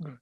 Good.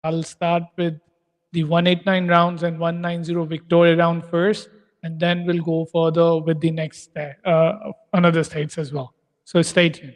I'll start with the 189 rounds and 190 Victoria round first, and then we'll go further with the next another states as well. So stay tuned.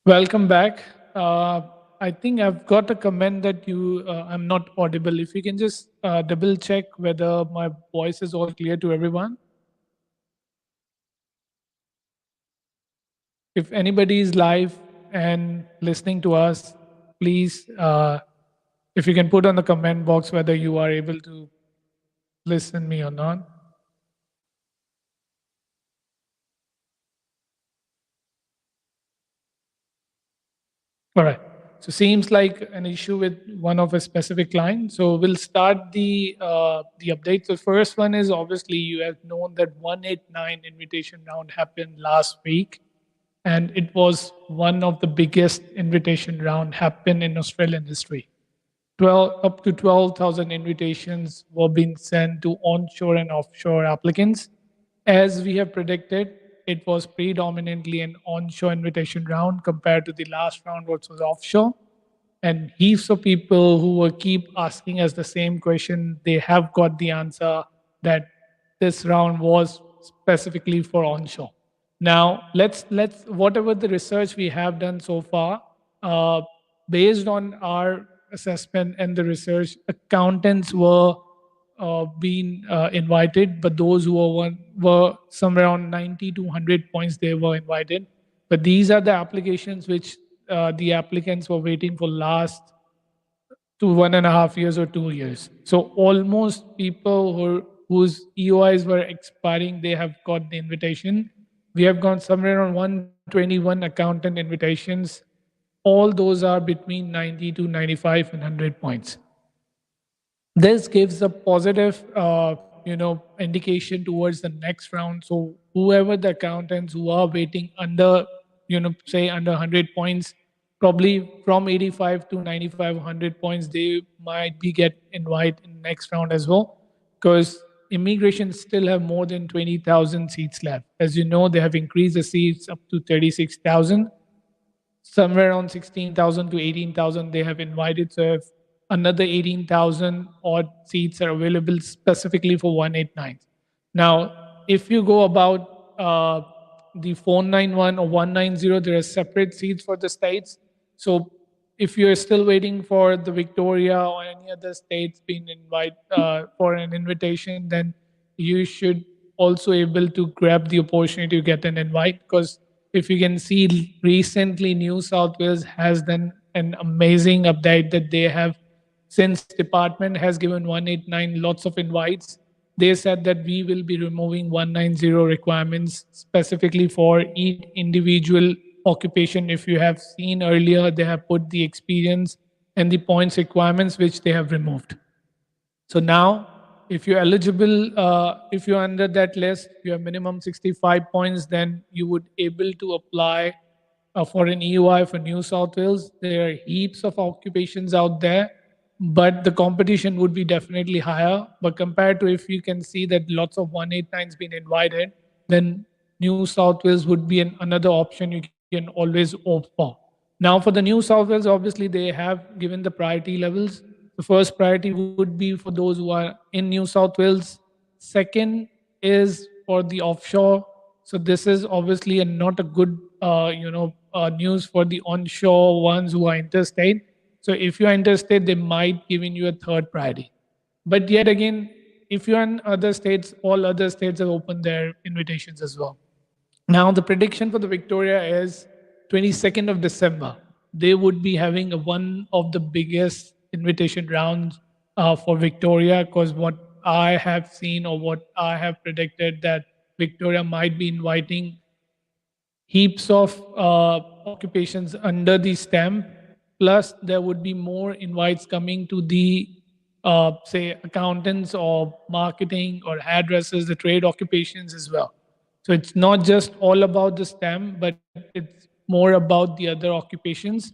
Welcome back. I think I've got a comment that I'm not audible. If you can just double check whether my voice is all clear to everyone. If anybody is live and listening to us, please, if you can put on the comment box whether you are able to listen me or not. All right. So seems like an issue with one of a specific line. So we'll start the update. The first one is obviously you have known that 189 invitation round happened last week, and it was one of the biggest invitation round happened in Australian history. 12 up to 12,000 invitations were being sent to onshore and offshore applicants. As we have predicted, it was predominantly an onshore invitation round compared to the last round, which was offshore. And heaps of people who were keep asking us the same question, they have got the answer that this round was specifically for onshore. Now let's whatever the research we have done so far, based on our assessment and the research, accountants were being invited, but those who were somewhere around 90 to 100 points they were invited. But these are the applications which the applicants were waiting for last to 1.5 years or 2 years. So almost people whose EOIs were expiring, they have got the invitation. We have gone somewhere around 121 accountant invitations. All those are between 90 to 95 and 100 points. This gives a positive, indication towards the next round. So whoever the accountants who are waiting under, say under 100 points, probably from 85 to 95, 100 points, they might be get invited in next round as well, because immigration still have more than 20,000 seats left. As you know, they have increased the seats up to 36,000. Somewhere around 16,000 to 18,000 they have invited. So if another 18,000 odd seats are available specifically for 189. Now, if you go about the 491 or 190, there are separate seats for the states. So if you're still waiting for the Victoria or any other states being invited for an invitation, then you should also able to grab the opportunity to get an invite, because if you can see recently New South Wales has done an amazing update that they have, since department has given 189 lots of invites, they said that we will be removing 190 requirements specifically for each individual occupation. If you have seen earlier, they have put the experience and the points requirements, which they have removed. So now, if you're eligible, if you're under that list, you have minimum 65 points, then you would able to apply for an EUI for New South Wales. There are heaps of occupations out there, but the competition would be definitely higher. But compared to if you can see that lots of 189s been invited, then New South Wales would be another option you can always opt for. Now, for the New South Wales, obviously they have given the priority levels. The first priority would be for those who are in New South Wales. Second is for the offshore. So this is obviously not a good, news for the onshore ones who are interstate. So if you are interstate, they might giving you a third priority. But yet again, if you're in other states, all other states have opened their invitations as well. Now, the prediction for the Victoria is 22nd of December. They would be having one of the biggest invitation rounds for Victoria, because what I have seen or what I have predicted that Victoria might be inviting heaps of occupations under the stamp. Plus, there would be more invites coming to the say accountants or marketing or hairdressers, the trade occupations as well. So it's not just all about the STEM, but it's more about the other occupations.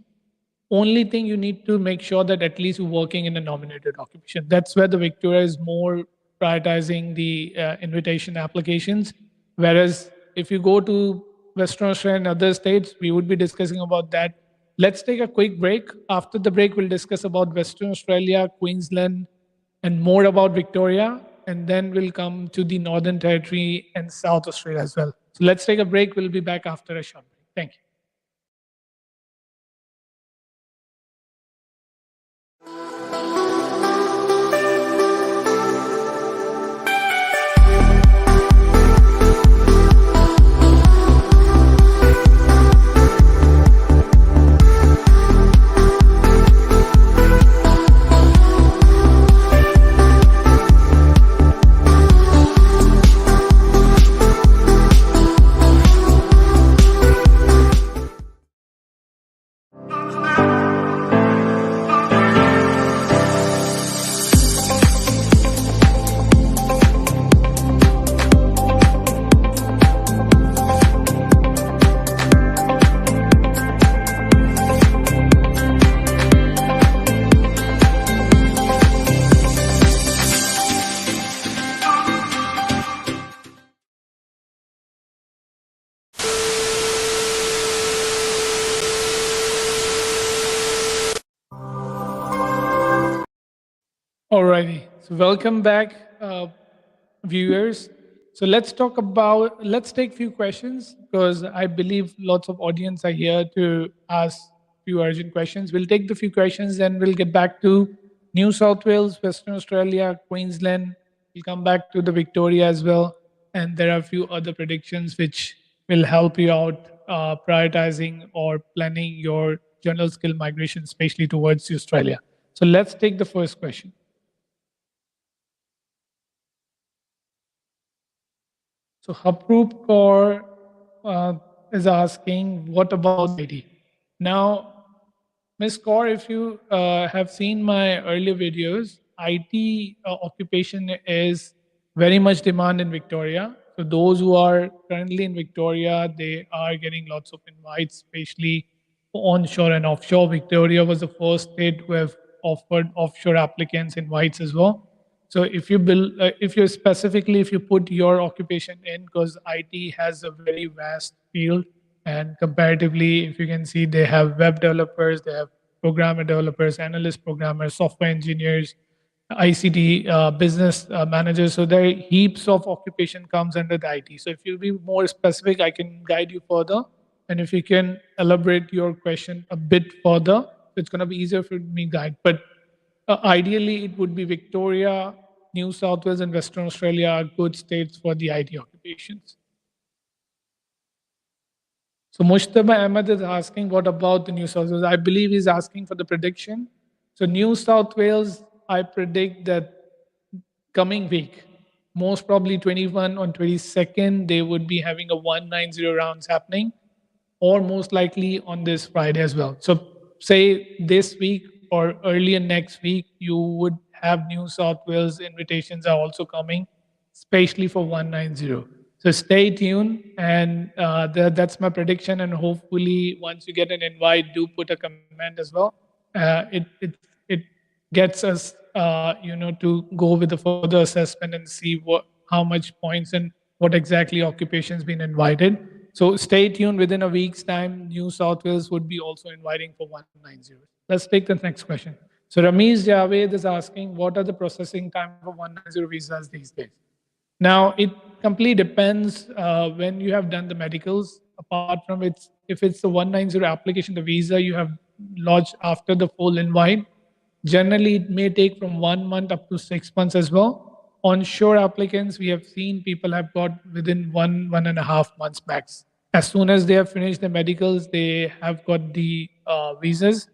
Only thing you need to make sure that at least you're working in a nominated occupation. That's where the Victoria is more prioritizing the invitation applications. Whereas if you go to Western Australia and other states, we would be discussing about that. Let's take a quick break. After the break, we'll discuss about Western Australia, Queensland, and more about Victoria. And then we'll come to the Northern Territory and South Australia as well. So let's take a break. We'll be back after a short break. Thank you. Alrighty, so welcome back, viewers. So let's take few questions because I believe lots of audience are here to ask few urgent questions. We'll take the few questions, then we'll get back to New South Wales, Western Australia, Queensland. We'll come back to the Victoria as well. And there are a few other predictions which will help you out prioritizing or planning your general skill migration, especially towards Australia. So let's take the first question. So Haproop Kaur is asking, what about IT? Now, Ms. Kaur, if you have seen my earlier videos, IT occupation is very much demand in Victoria. So those who are currently in Victoria, they are getting lots of invites, especially onshore and offshore. Victoria was the first state to have offered offshore applicants invites as well. So if you if you put your occupation in, because IT has a very vast field, and comparatively, if you can see, they have web developers, they have programmer developers, analyst programmers, software engineers, ICT business managers. So there are heaps of occupation comes under the IT. So if you be more specific, I can guide you further. And if you can elaborate your question a bit further, it's going to be easier for me guide. But ideally, it would be Victoria, New South Wales, and Western Australia are good states for the IT occupations. So Mushtaba Ahmed is asking, what about the New South Wales? I believe he's asking for the prediction. So New South Wales, I predict that coming week, most probably 21 on 22nd, they would be having a 190 rounds happening. or most likely on this Friday as well. So say this week or earlier next week, you would have New South Wales invitations are also coming, especially for 190. So stay tuned, and that's my prediction. And hopefully, once you get an invite, do put a comment as well. It gets us, to go with the further assessment and see how much points and what exactly occupations been invited. So stay tuned. Within a week's time, New South Wales would be also inviting for 190. Let's take the next question. So Ramesh Javed is asking, what are the processing time for 190 visas these days? Now, it completely depends when you have done the medicals. Apart from if it's the 190 application, the visa you have lodged after the full invite, generally it may take from 1 month up to 6 months as well. Onshore applicants, we have seen people have got within 1.5 months max. As soon as they have finished the medicals, they have got the visas.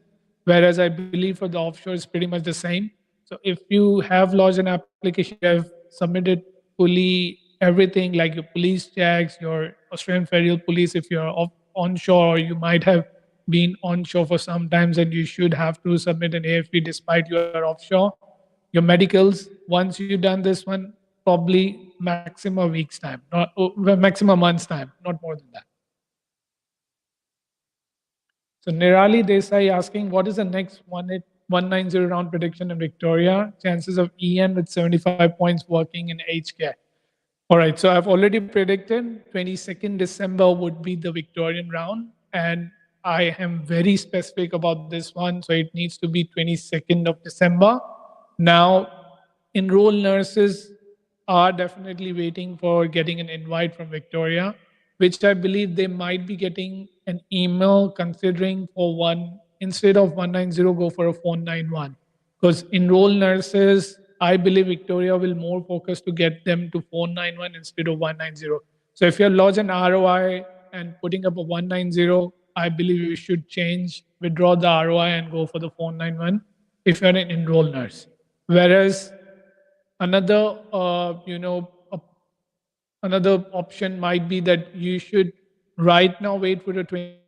Whereas I believe for the offshore, it's pretty much the same. So if you have lodged an application, you have submitted fully everything like your police checks, your Australian Federal Police, if you're onshore, you might have been onshore for some times and you should have to submit an AFP despite you are offshore. Your medicals, once you've done this one, probably maximum a week's time, not maximum a month's time, not more than that. So Nirali Desai asking, what is the next 190 round prediction in Victoria? Chances of EN with 75 points working in aged care. All right, so I've already predicted 22nd December would be the Victorian round, and I am very specific about this one, so it needs to be 22nd of December. Now, enrolled nurses are definitely waiting for getting an invite from Victoria, which I believe they might be getting an email considering for one, instead of 190, go for a 491. Because enrolled nurses, I believe Victoria will more focus to get them to 491 instead of 190. So if you're lodging an ROI and putting up a 190, I believe you should withdraw the ROI and go for the 491 if you're an enrolled nurse. Whereas another, another option might be that you should right now wait for the 20.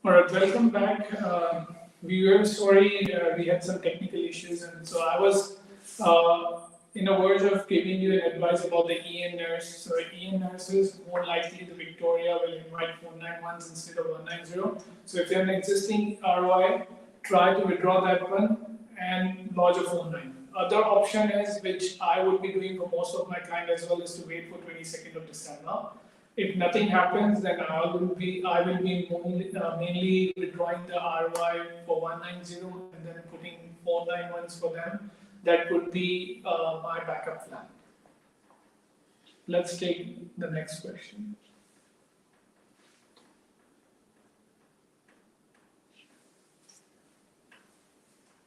All right, welcome back, viewers. Sorry, we had some technical issues, and so I was in a verge of giving you an advice about the EN nurse. So EN nurses, more likely the Victoria will invite 491s instead of 190. So if you have an existing ROI, try to withdraw that one and lodge a 491. Other option is, which I would be doing for most of my clients as well, is to wait for 22nd of December. If nothing happens, then I will be mainly withdrawing the ROI for 190 and then putting 491s for them. That would be my backup plan. Let's take the next question.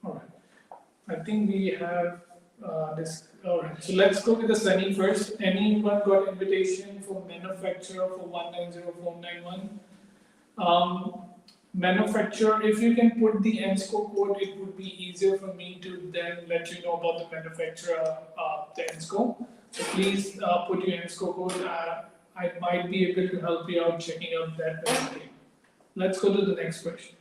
All right. I think we have this. All right. So let's go with the Sunny first. Anyone got invitation for manufacturer for 190, 491? Manufacturer, if you can put the ENSCO code, it would be easier for me to then let you know about the manufacturer, the ENSCO. So please put your ENSCO code. I might be able to help you out checking out that benefit. Let's go to the next question.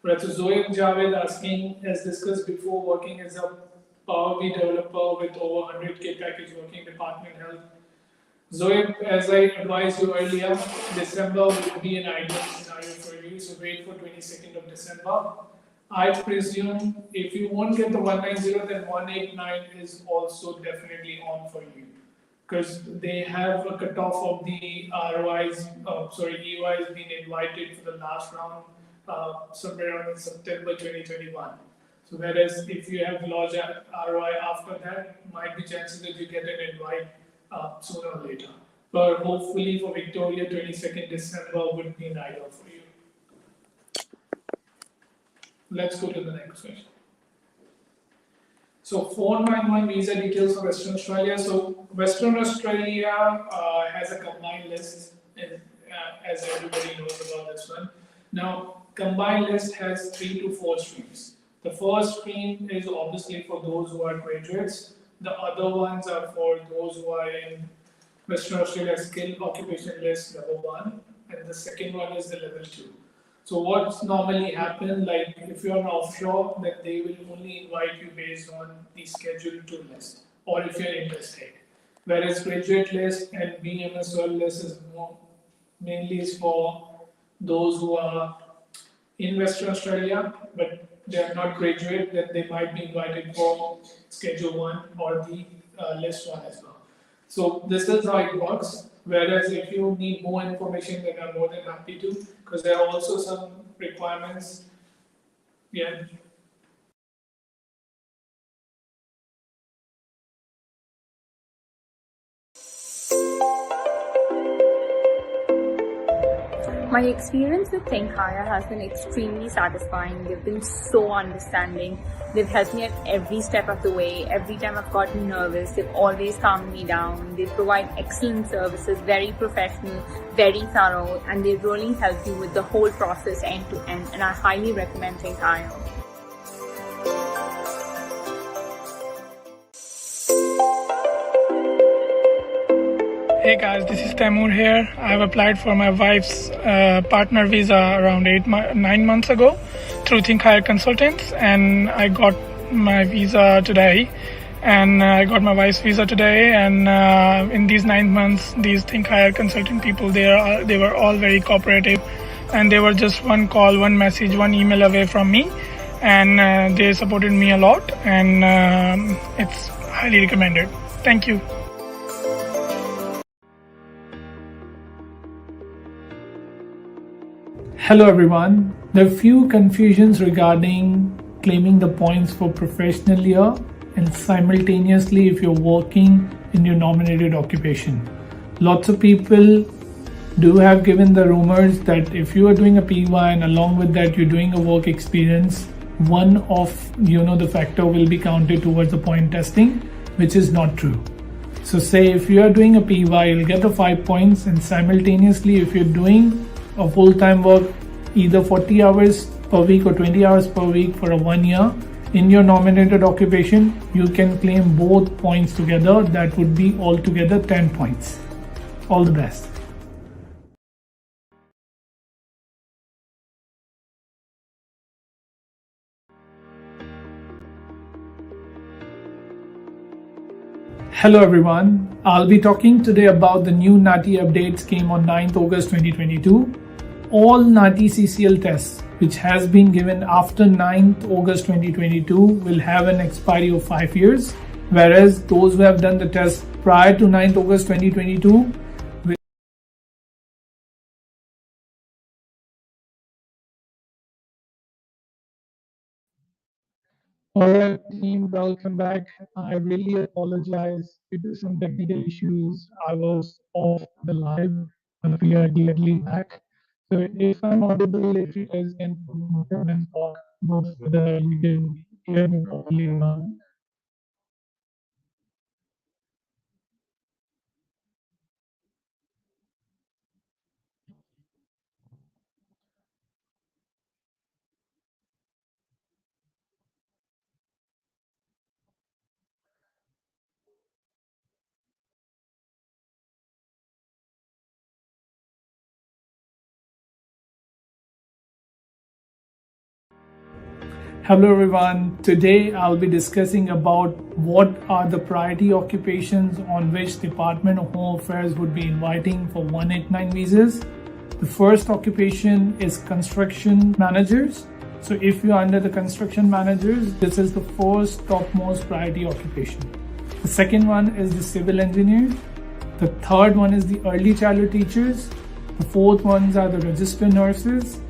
Right, so Zoe Javed asking, as discussed before, working as a Power BI developer with over 100K package working Department Health. Zoe, as I advised you earlier, December would be an ideal scenario for you, so wait for 22nd of December. I presume if you won't get the 190, then 189 is also definitely on for you. Because they have a cutoff of the ROIs, EOIs being invited for the last round somewhere around in September 2021. So whereas if you have large ROI after that, might be chances that you get an invite sooner or later. But hopefully for Victoria, 22nd December would be an ideal for you. Let's go to the next question. So 491 visa details for Western Australia. So Western Australia has a combined list, and, as everybody knows about this one. Now, combined list has 3 to 4 streams. The first stream is obviously for those who are graduates. The other ones are for those who are in Western Australia skilled occupation list level 1, and the second one is the level 2. So what's normally happen, like if you're an offshore, then they will only invite you based on the Schedule 2 list, or if you're interstate. Whereas graduate list and BMSL list is mainly is for those who are in Western Australia, but they are not graduate, then they might be invited for Schedule 1 or the list 1 as well. So this is how it works. Whereas if you need more information, then I'm more than happy to, because there are also some requirements. Yeah. My experience with ThinkHigher has been extremely satisfying. They've been so understanding. They've helped me at every step of the way. Every time I've gotten nervous, they've always calmed me down. They provide excellent services, very professional, very thorough, and they really help you with the whole process end to end. And I highly recommend ThinkHigher. Hey guys, this is Taimur here. I've applied for my wife's partner visa around 9 months ago through ThinkHigher Consultants, and I got my visa today. And I got my wife's visa today. And in these 9 months, these ThinkHigher Consultant people, they were all very cooperative, and they were just one call, one message, one email away from me, and they supported me a lot. And it's highly recommended. Thank you. Hello everyone. There are few confusions regarding claiming the points for professional year and simultaneously if you're working in your nominated occupation. Lots of people do have given the rumors that if you are doing a PY and along with that you're doing a work experience, one of the factor will be counted towards the point testing, which is not true. So say if you are doing a PY, you'll get the 5 points, and simultaneously if you're doing a full-time work, either 40 hours per week or 20 hours per week for a 1 year in your nominated occupation, you can claim both points together. That would be altogether 10 points. All the best. Hello everyone. I'll be talking today about the new NAATI updates came on 9th August 2022. All NAATI CCL tests which has been given after 9th August 2022 will have an expiry of 5 years, whereas those who have done the test prior to 9th August 2022 will. Alright team, welcome back. I really apologize due to some technical issues. I was off the live, but we are gladly back. So if I'm audible, if you guys can come and talk about whether you can hear me properly or not. Hello everyone. Today I'll be discussing about what are the priority occupations on which Department of Home Affairs would be inviting for 189 visas. The first occupation is construction managers. So if you're under the construction managers, this is the first topmost priority occupation. The second one is the civil engineers. The third one is the early childhood teachers. The fourth ones are the registered nurses.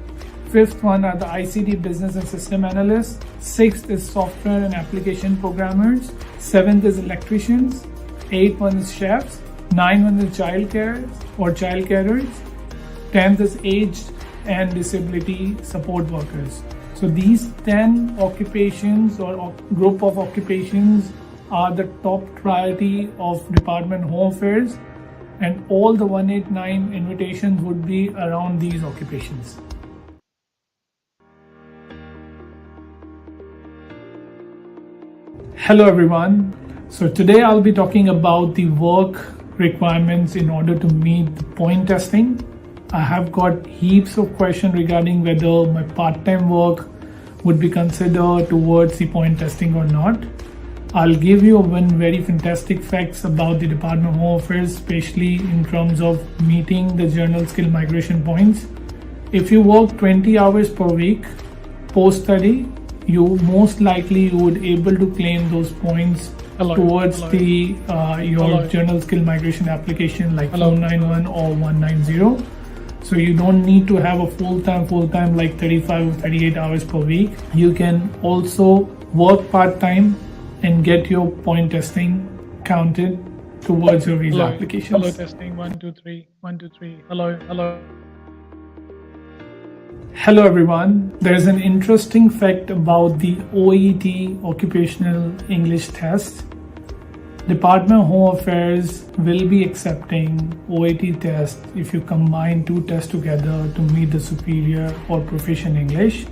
Fifth one are the ICT business and system analysts. Sixth is software and application programmers. Seventh is electricians. Eighth one is chefs. Ninth one is child carers or child carers. 10th is aged and disability support workers. So these 10 occupations or group of occupations are the top priority of Department of Home Affairs, and all the 189 invitations would be around these occupations. Hello everyone. So today I'll be talking about the work requirements in order to meet the point testing. I have got heaps of questions regarding whether my part-time work would be considered towards the point testing or not. I'll give you one very fantastic facts about the Department of Home Affairs, especially in terms of meeting the general skill migration points. If you work 20 hours per week post-study, you most likely would able to claim those points towards the your general skill migration application like 491 or 190. So you don't need to have a full-time like 35 or 38 hours per week. You can also work part-time and get your point testing counted towards your visa applications. Hello, testing 1 2 3 1 2 3. Hello. Hello everyone. There's an interesting fact about the OET Occupational English Test. Department of Home Affairs will be accepting OET test if you combine two tests together to meet the superior or proficient English.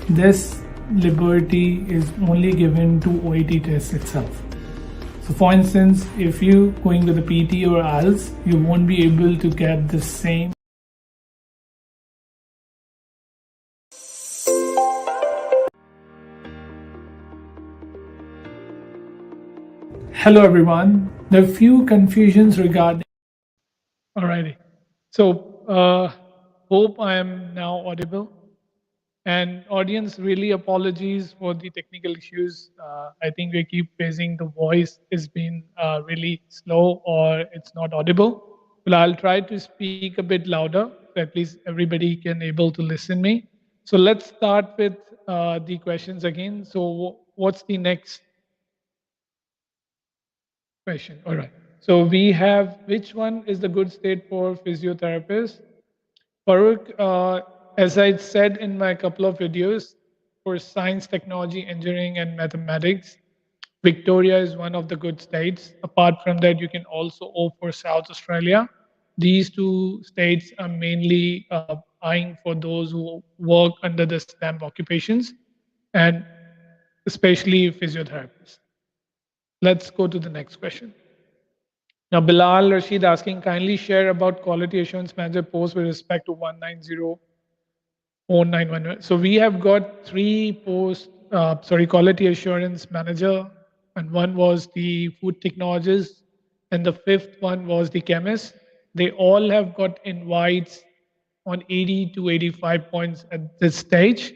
This liberty is only given to OET test itself. So for instance, if you going with the PT or IELTS, you won't be able to get the same. Hello everyone. There are few confusions regarding. Alrighty. So hope I am now audible. And audience, really apologies for the technical issues. I think we keep facing the voice is been really slow or it's not audible. But I'll try to speak a bit louder so at least everybody can able to listen me. So let's start with the questions again. So what's the next question? All right. So we have, which one is the good state for physiotherapists? Farooq, as I said in my couple of videos, for science, technology, engineering, and mathematics, Victoria is one of the good states. Apart from that, you can also opt for South Australia. These two states are mainly eyeing for those who work under the STEM occupations, and especially physiotherapists. Let's go to the next question. Now, Bilal Rashid asking, kindly share about quality assurance manager post with respect to 190.491. So we have got three posts, quality assurance manager, and one was the food technologist, and the fifth one was the chemist. They all have got invites on 80 to 85 points at this stage.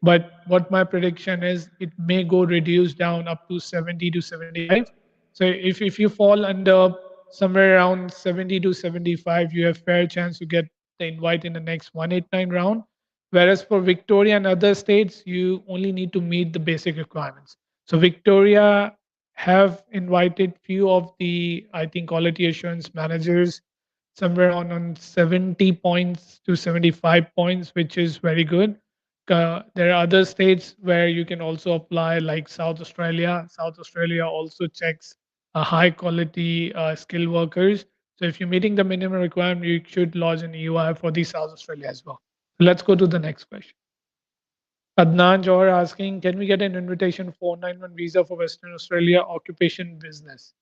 But what my prediction is, it may go reduced down up to 70 to 75. So if you fall under somewhere around 70 to 75, you have fair chance to get the invite in the next 189 round. Whereas for Victoria and other states, you only need to meet the basic requirements. So Victoria have invited few of the, I think, quality assurance managers somewhere on 70 points to 75 points, which is very good. There are other states where you can also apply, like South Australia. South Australia also checks high quality skilled workers. So if you're meeting the minimum requirement, you should lodge an EUI for the South Australia as well. Let's go to the next question. Adnan Johar asking, can we get an invitation 491 visa for Western Australia occupation business?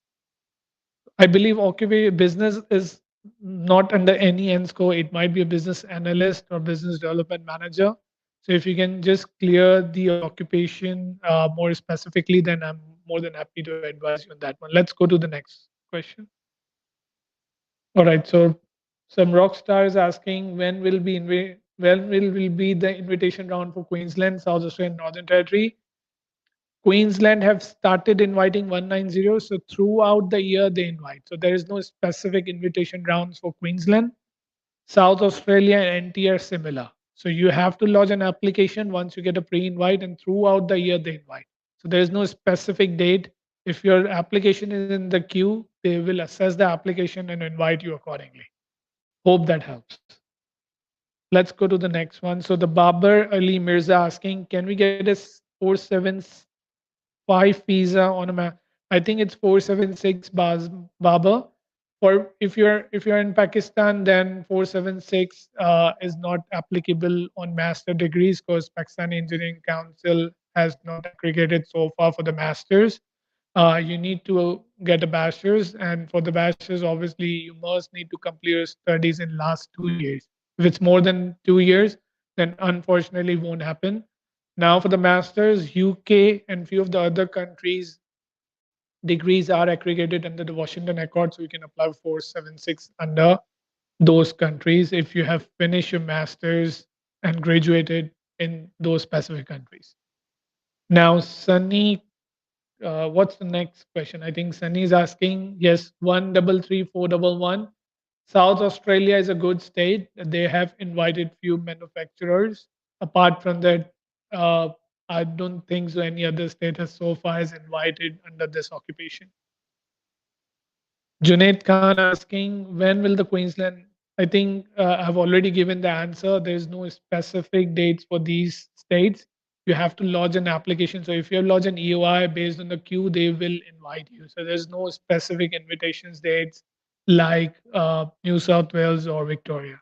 I believe occupation business is not under any ENSCO. It might be a business analyst or business development manager. So if you can just clear the occupation more specifically, then I'm more than happy to advise you on that one. Let's go to the next question. All right. So some rock star is asking, when will be when will be the invitation round for Queensland, South Australia, and Northern Territory? Queensland have started inviting 190, so throughout the year they invite. So there is no specific invitation rounds for Queensland. South Australia and NT are similar. So you have to lodge an application once you get a pre-invite, and throughout the year they invite. So there is no specific date. If your application is in the queue, they will assess the application and invite you accordingly. Hope that helps. Let's go to the next one. So the Babar Ali Mirza asking, can we get a 475 visa on a map? I think it's 476 Babar. For if you're in Pakistan, then 476 is not applicable on master degrees because Pakistani Engineering Council has not accredited so far for the masters. You need to get a bachelor's, and for the bachelor's, obviously, you must need to complete your studies in last 2 years. If it's more than 2 years, then unfortunately it won't happen. Now, for the masters, UK and few of the other countries, degrees are accredited under the Washington Accord, so you can apply for 476 under those countries if you have finished your masters and graduated in those specific countries. Now, Sunny, what's the next question? I think Sunny is asking, yes, 133411. South Australia is a good state. They have invited few manufacturers. Apart from that, uh, I don't think so any other state has so far has invited under this occupation. Junaid Khan asking, when will the Queensland? I think I've already given the answer. There's no specific dates for these states. You have to lodge an application. So if you lodge an EOI based on the queue, they will invite you. So there's no specific invitations dates like New South Wales or Victoria.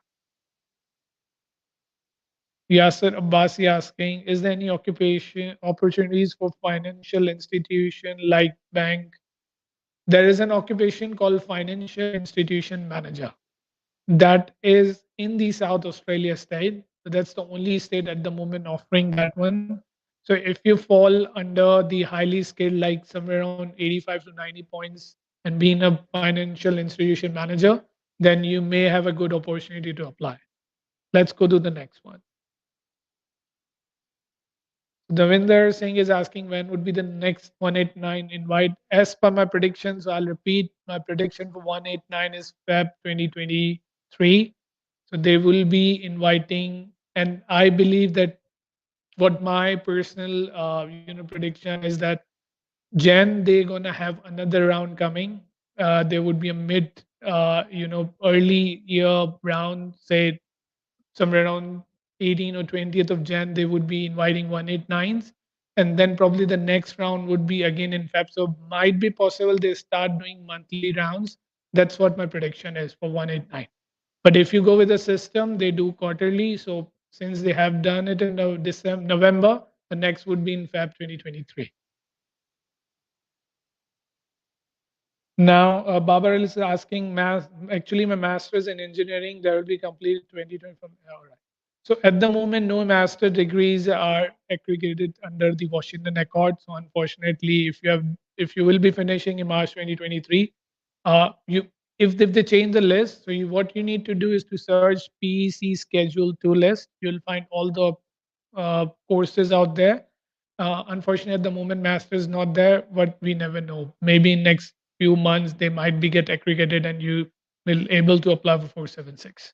Yasser Abbasi asking, is there any occupation opportunities for financial institution like bank? There is an occupation called financial institution manager that is in the South Australia state. So that's the only state at the moment offering that one. So if you fall under the highly skilled, like somewhere around 85 to 90 points, and being a financial institution manager, then you may have a good opportunity to apply. Let's go to the next one. Davinder Singh is asking when would be the next 189 invite. As per my predictions, I'll repeat my prediction for 189 is Feb 2023. So they will be inviting, and I believe that what my personal prediction is that Jan they're gonna have another round coming. There would be a mid early year round, say somewhere around 18 or 20th of Jan, they would be inviting 189s. And then probably the next round would be again in Feb. So might be possible they start doing monthly rounds. That's what my prediction is for 189. But if you go with the system, they do quarterly. So since they have done it in November, the next would be in Feb 2023. Now, Babar is asking, actually, my master's in engineering, that will be completed 2020 from. All right. So at the moment, no master degrees are accredited under the Washington Accord. So unfortunately, if you will be finishing in March 2023, you if they change the list, so what you need to do is to search PEC Schedule 2 list. You'll find all the courses out there. Unfortunately, at the moment, master is not there, but we never know. Maybe in next few months they might be get accredited and you will able to apply for 476.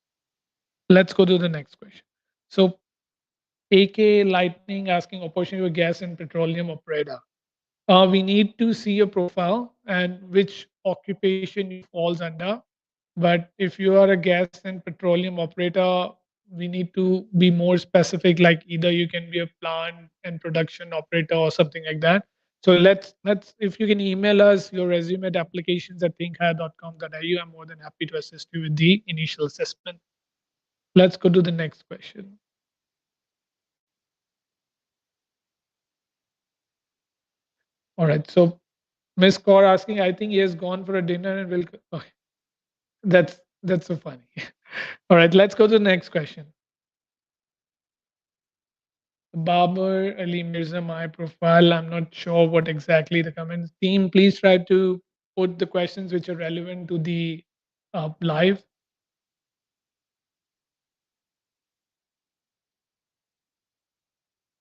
Let's go to the next question. So AK Lightning asking opportunity for gas and petroleum operator. We need to see your profile and which occupation you falls under. But if you are a gas and petroleum operator, we need to be more specific, like either you can be a plant and production operator or something like that. So let's if you can email us your resume at applications@thinkhigher.com.au, I'm more than happy to assist you with the initial assessment. Let's go to the next question. All right. So Miss Kaur asking, I think he has gone for a dinner and will. Okay. That's so funny. All right. Let's go to the next question. Babar Ali Mirza, my profile. I'm not sure what exactly the comments. Team, please try to put the questions which are relevant to the live.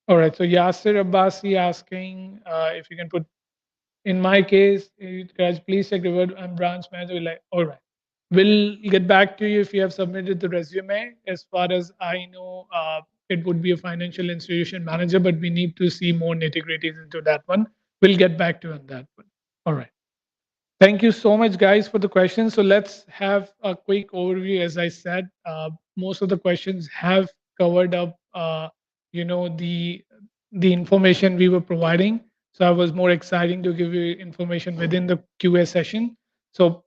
All right. So Yasir Abbasi asking if you can put, in my case, guys, please check the word. I'm branch manager. We're like, all right. We'll get back to you if you have submitted the resume. As far as I know, it would be a financial institution manager, but we need to see more nitty gritties into that one. We'll get back to you on that one. All right. Thank you so much, guys, for the questions. So let's have a quick overview. As I said, most of the questions have covered up, the information we were providing. So I was more exciting to give you information within the QA session. So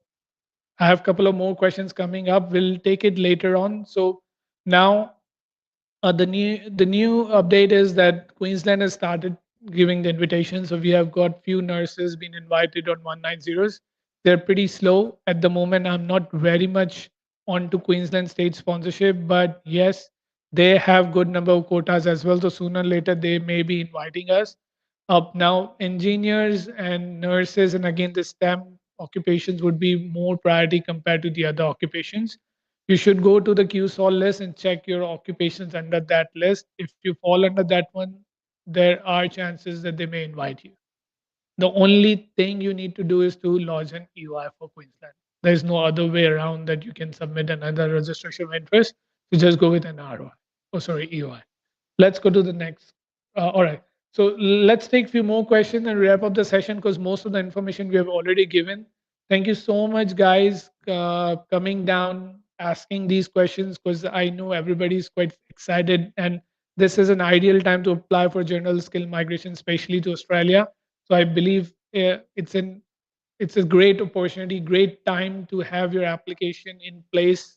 I have a couple of more questions coming up. We'll take it later on. So now the new update is that Queensland has started giving the invitation. So we have got few nurses being invited on 190s. They're pretty slow at the moment. I'm not very much onto Queensland state sponsorship, but yes, they have good number of quotas as well. So sooner or later they may be inviting us. Up now, engineers and nurses, and again the STEM occupations would be more priority compared to the other occupations. You should go to the QSOL list and check your occupations under that list. If you fall under that one, there are chances that they may invite you. The only thing you need to do is to lodge an EOI for Queensland. There's no other way around that you can submit another registration of interest. You just go with an ROI. Oh, sorry, EOI. Let's go to the next. All right. So let's take a few more questions and wrap up the session because most of the information we have already given. Thank you so much, guys, coming down, asking these questions because I know everybody is quite excited and this is an ideal time to apply for general skill migration, especially to Australia. So I believe it's a great opportunity, great time to have your application in place.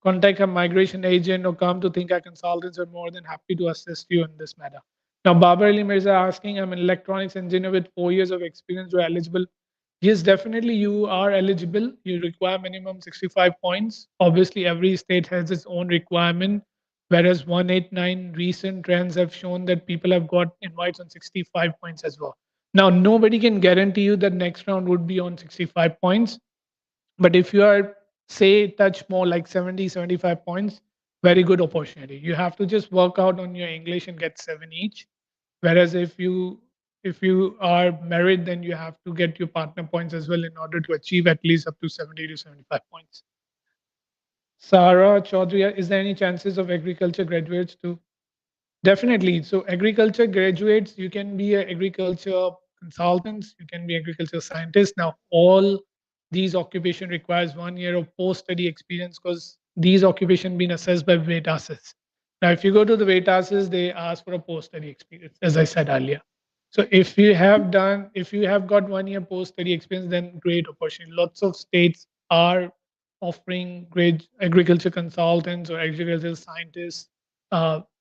Contact a migration agent or come to Think Eye Consultants. Are more than happy to assist you in this matter. Now, Babar Ali Mirza asking, I'm an electronics engineer with 4 years of experience. You're eligible. Yes, definitely you are eligible. You require minimum 65 points. Obviously, every state has its own requirement. Whereas 189 recent trends have shown that people have got invites on 65 points as well. Now, nobody can guarantee you that next round would be on 65 points. But if you are, say, touch more like 70, 75 points, very good opportunity. You have to just work out on your English and get 7 each. Whereas if you are married, then you have to get your partner points as well in order to achieve at least up to 70 to 75 points. Sarah Chaudhry, is there any chances of agriculture graduates to? Definitely. So agriculture graduates, you can be an agriculture consultants, you can be agriculture scientists. Now, all these occupation requires 1 year of post-study experience because these occupation been assessed by VETASIS. Now, if you go to the VETASIS, they ask for a post-study experience, as I said earlier. So if you have got 1 year post-study experience, then great opportunity. Lots of states are offering great agriculture consultants or agriculture scientists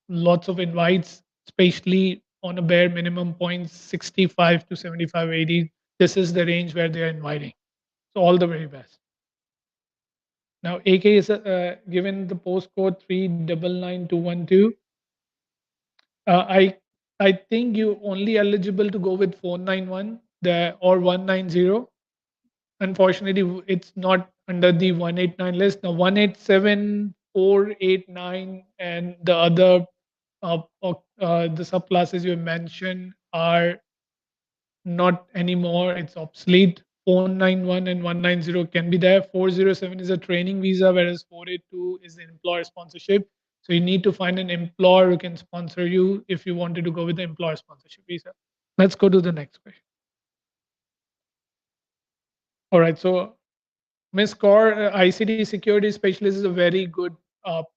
lots of invites, especially on a bare minimum points 65 to 75, 80. This is the range where they are inviting. So all the very best. Now, AK is given the postcode 399212. I think you only eligible to go with 491 or 190. Unfortunately, it's not under the 189 list. Now 187, 489, and the other the subclasses you mentioned are not anymore. It's obsolete. 491 and 190 can be there. 407 is a training visa, whereas 482 is the employer sponsorship. So you need to find an employer who can sponsor you if you wanted to go with the employer sponsorship visa. Let's go to the next question. All right. So Ms. Kaur, ICT security specialist is a very good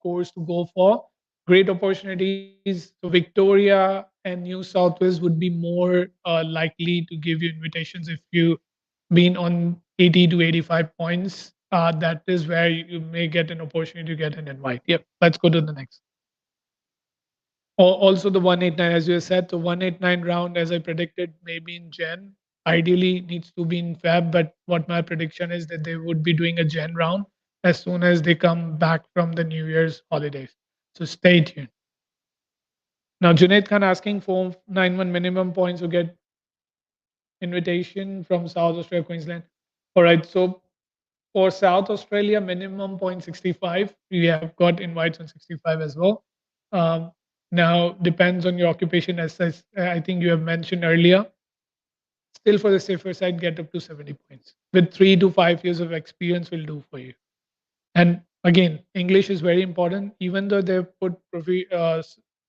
course to go for. Great opportunities. So Victoria and New South Wales would be more likely to give you invitations if you been on 80 to 85 points. That is where you may get an opportunity to get an invite. Yep. Let's go to the next. Also the 189, as you said, the 189 round, as I predicted, maybe in Jan. Ideally needs to be in Feb, but what my prediction is that they would be doing a Jan round as soon as they come back from the New Year's holidays. So stay tuned. Now, Junaid Khan asking for 91 minimum points to get invitation from South Australia, Queensland. All right, so for South Australia, minimum point 65. We have got invites on 65 as well. Now, depends on your occupation, as I think you have mentioned earlier. Still, for the safer side, get up to 70 points. With 3 to 5 years of experience, will do for you. And again, English is very important. Even though they've put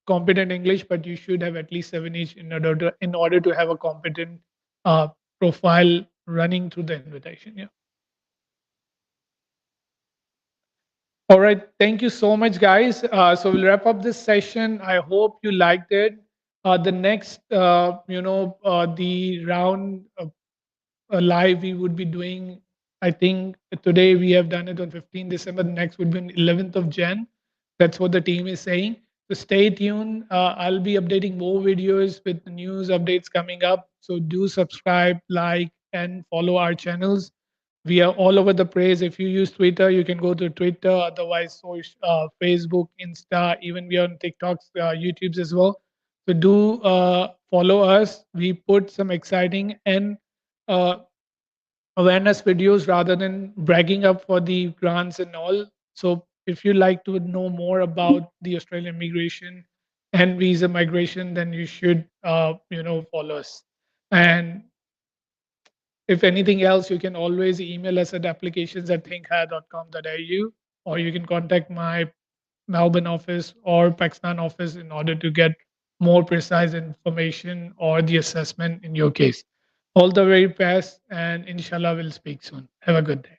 competent English, but you should have at least 7 each in order to have a competent uh, profile running through the invitation. Yeah. All right. Thank you so much, guys. So we'll wrap up this session. I hope you liked it. The next, the round live we would be doing. I think today we have done it on 15 December. The next would be on 11th of Jan. That's what the team is saying. So stay tuned. I'll be updating more videos with the news updates coming up. So do subscribe, like, and follow our channels. We are all over the place. If you use Twitter, you can go to Twitter. Otherwise, Facebook, Insta, even we are on TikToks, YouTube's as well. So do follow us. We put some exciting and uh, awareness videos rather than bragging up for the grants and all. So if you like to know more about the Australian immigration and visa migration, then you should follow us. And if anything else, you can always email us at applications@thinkhigher.com.au, or you can contact my Melbourne office or Pakistan office in order to get more precise information or the assessment in your case. All the very best, and inshallah, we'll speak soon. Have a good day.